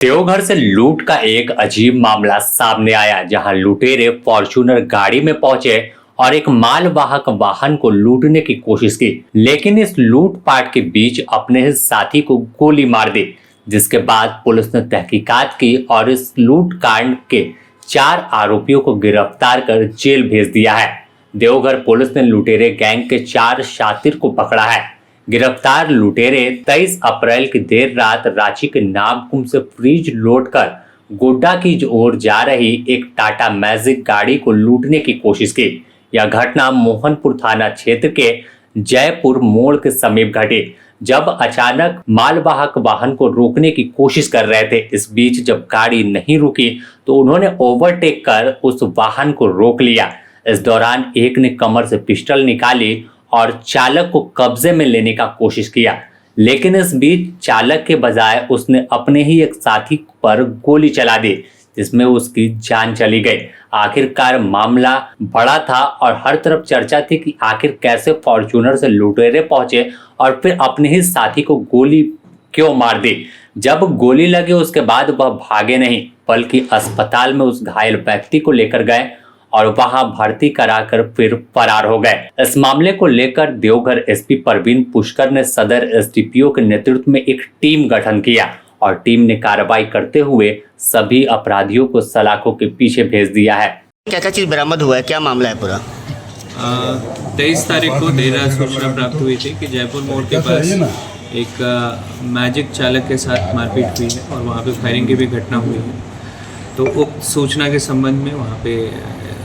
देवघर से लूट का एक अजीब मामला सामने आया, जहां लुटेरे फॉर्च्यूनर गाड़ी में पहुंचे और एक मालवाहक वाहन को लूटने की कोशिश की, लेकिन इस लूटपाट के बीच अपने ही साथी को गोली मार दी। जिसके बाद पुलिस ने तहकीकात की और इस लूट कांड के 4 आरोपियों को गिरफ्तार कर जेल भेज दिया है। देवघर पुलिस ने लुटेरे गैंग के 4 शातिर को पकड़ा है। गिरफ्तार लुटेरे 23 अप्रैल की देर रात रांची के नामकुम से फ्रिज लोड कर गोड्डा की ओर जा रही एक टाटा मैजिक गाड़ी को लूटने की कोशिश की। यह घटना मोहनपुर थाना क्षेत्र के जयपुर मोड़ के समीप घटी, जब अचानक मालवाहक वाहन को रोकने की कोशिश कर रहे थे। इस बीच जब गाड़ी नहीं रुकी तो उन्होंने ओवरटेक कर उस वाहन को रोक लिया। इस दौरान एक ने कमर से पिस्टल निकाली और चालक को कब्जे में लेने का कोशिश किया, लेकिन इस बीच चालक के बजाय उसने अपने ही एक साथी पर गोली चला दी, जिसमें उसकी जान चली गई। आखिरकार मामला बड़ा था और हर तरफ चर्चा थी कि आखिर कैसे फॉर्च्यूनर से लुटेरे पहुंचे और फिर अपने ही साथी को गोली क्यों मार दी। जब गोली लगी उसके बाद वह भागे नहीं, बल्कि अस्पताल में उस घायल व्यक्ति को लेकर गए और वहां भर्ती कराकर फिर फरार हो गए। इस मामले को लेकर देवघर एसपी परवीन पुष्कर ने सदर एसडीपीओ के नेतृत्व में एक टीम गठन किया और टीम ने कार्रवाई करते हुए सभी अपराधियों को सलाखों के पीछे भेज दिया है। क्या क्या चीज बरामद हुआ है, क्या मामला है पूरा? 23 तारीख को देर रात सूचना प्राप्त हुई थी कि जयपुर मोड़ के पास एक मैजिक चालक के साथ मारपीट हुई है और वहाँ पे फायरिंग की भी घटना हुई है। तो उक्त सूचना के संबंध में वहाँ पे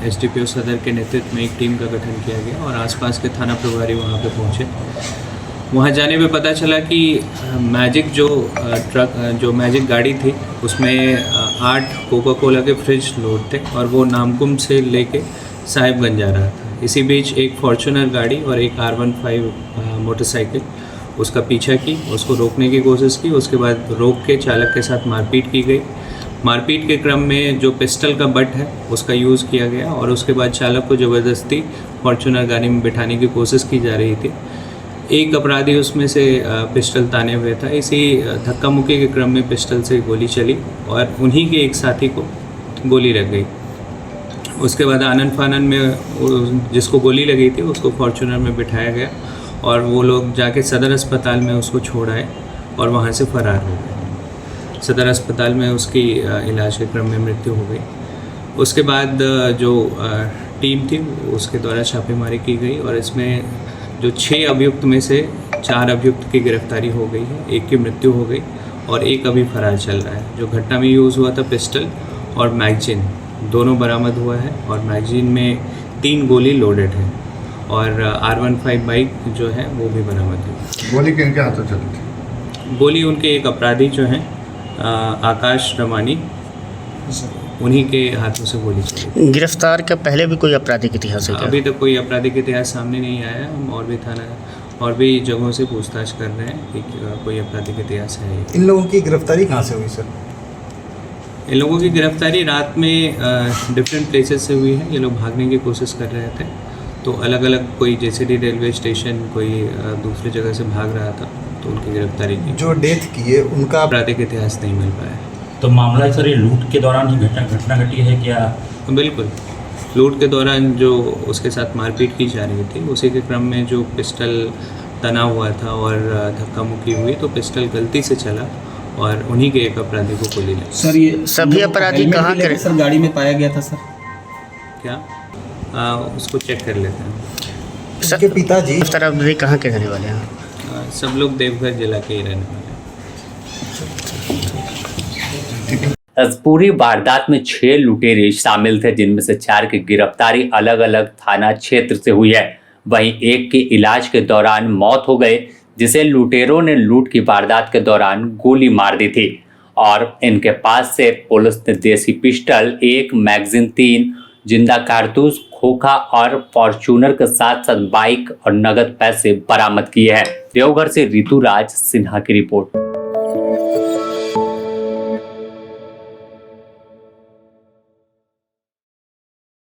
एसडीपीओ सदर के नेतृत्व में एक टीम का गठन किया गया और आसपास के थाना प्रभारी वहाँ पे पहुँचे। वहाँ जाने पे पता चला कि मैजिक जो मैजिक गाड़ी थी उसमें 8 कोका कोला के फ्रिज लोड थे और वो नामकुम से लेके साहिबगंज जा रहा था। इसी बीच एक फॉर्च्यूनर गाड़ी और एक R15 मोटरसाइकिल उसका पीछा की, उसको रोकने की कोशिश की। उसके बाद रोक के चालक के साथ मारपीट की गई। मारपीट के क्रम में जो पिस्टल का बट है उसका यूज़ किया गया और उसके बाद चालक को ज़बरदस्ती फॉर्च्यूनर गाड़ी में बिठाने की कोशिश की जा रही थी। एक अपराधी उसमें से पिस्टल ताने हुए था। इसी धक्का मुक्की के क्रम में पिस्टल से गोली चली और उन्हीं के एक साथी को गोली लग गई। उसके बाद आनन फानन में जिसको गोली लगी थी उसको फॉर्च्यूनर में बिठाया गया और वो लोग जाके सदर अस्पताल में उसको छोड़ आए और वहाँ से फरार हो गए। सदर अस्पताल में उसकी इलाज के क्रम में मृत्यु हो गई। उसके बाद जो टीम थी उसके द्वारा छापेमारी की गई और इसमें जो 6 अभियुक्त में से 4 अभियुक्त की गिरफ्तारी हो गई है, एक की मृत्यु हो गई और एक अभी फरार चल रहा है। जो घटना में यूज़ हुआ था पिस्टल और मैगजीन दोनों बरामद हुआ है और मैगजीन में 3 गोली लोडेड है और R15 बाइक जो है वो भी बरामद है। गोली किनके हाथों चली थी? गोली उनके एक अपराधी जो हैं आकाश रमानी, उन्हीं के हाथों से गोली चली। गिरफ्तार का पहले भी कोई आपराधिक इतिहास है क्या? अभी तक कोई आपराधिक इतिहास सामने नहीं आया। हम और भी जगहों से पूछताछ कर रहे हैं कि कोई आपराधिक इतिहास है। इन लोगों की गिरफ्तारी कहाँ से हुई सर? इन लोगों की गिरफ्तारी रात में डिफरेंट प्लेसेस से हुई है। ये लोग भागने की कोशिश कर रहे थे, तो अलग अलग कोई जेसीडी रेलवे स्टेशन, कोई दूसरी जगह से भाग रहा था, तो उनकी गिरफ्तारी की। जो डेथ की है उनका आपराधिक इतिहास नहीं मिल पाया। तो मामला सर ये लूट के दौरान ही घटना घटी है क्या? बिल्कुल, लूट के दौरान जो उसके साथ मारपीट की जा रही थी उसी के क्रम में जो पिस्टल तना हुआ था और धक्का मुक्की हुई तो पिस्टल गलती से चला और उन्हीं के एक अपराधी को गोली लगी। सर ये सभी अपराधी कहाँ के? सर गाड़ी में पाया गया था सर। क्या उसको चेक कर लेते हैं। उसके पिताजी अपराधी कहाँ के रहने वाले हैं? सब लोग देवघर जिला के ही रहने वाले हैं। इस पूरी वारदात में 6 लुटेरे शामिल थे, जिनमें से 4 की गिरफ्तारी अलग अलग थाना क्षेत्र से हुई है। वहीं एक की इलाज के दौरान मौत हो गई, जिसे लुटेरों ने लूट की वारदात के दौरान गोली मार दी थी और इनके पास से पुलिस ने देसी पिस्टल, 1 मैगजीन, 3 जिंदा कारतूस, खोखा और फॉर्च्यूनर के साथ साथ बाइक और नगद पैसे बरामद किए हैं। देवघर से ऋतुराज सिन्हा की रिपोर्ट।